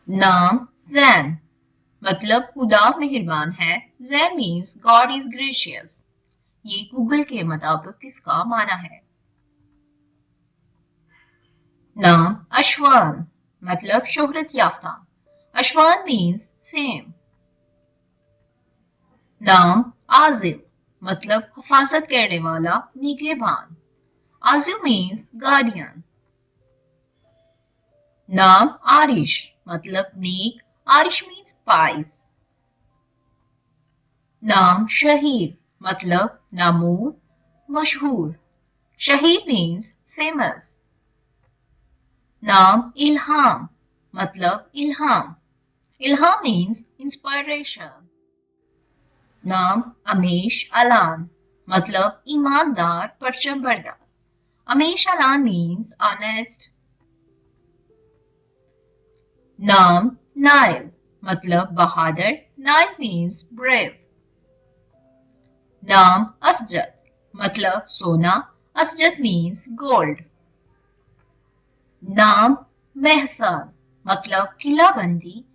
नाम जैन मतलब खुदा मेहरबान है। Zain means God is gracious. ये गूगल के मुताबिक किसका माना है? नाम अशवान मतलब शोहरत याफ्ता। अशवान मीन्स फेम। नाम आजिल मतलब हिफाजत करने वाला, निगहबान। आजिल मीन्स गार्डियन। नाम आरिश मतलब नेक। Aarish means price. नाम शहीर मतलब नामूर, मशहूर। Shaheer means famous. नाम इल्हाम मतलब इल्हाम। इल्हाम मीन्स इंस्पायरेशन। नाम अमीश अलान मतलब ईमानदार परचम बरदार। अमीश अलान मीन्स ऑनेस्ट। नाम नाइल मतलब बहादुर। Nile means brave. नाम असजद मतलब सोना। Asjad means gold. नाम मेहसान मतलब किलाबंदी,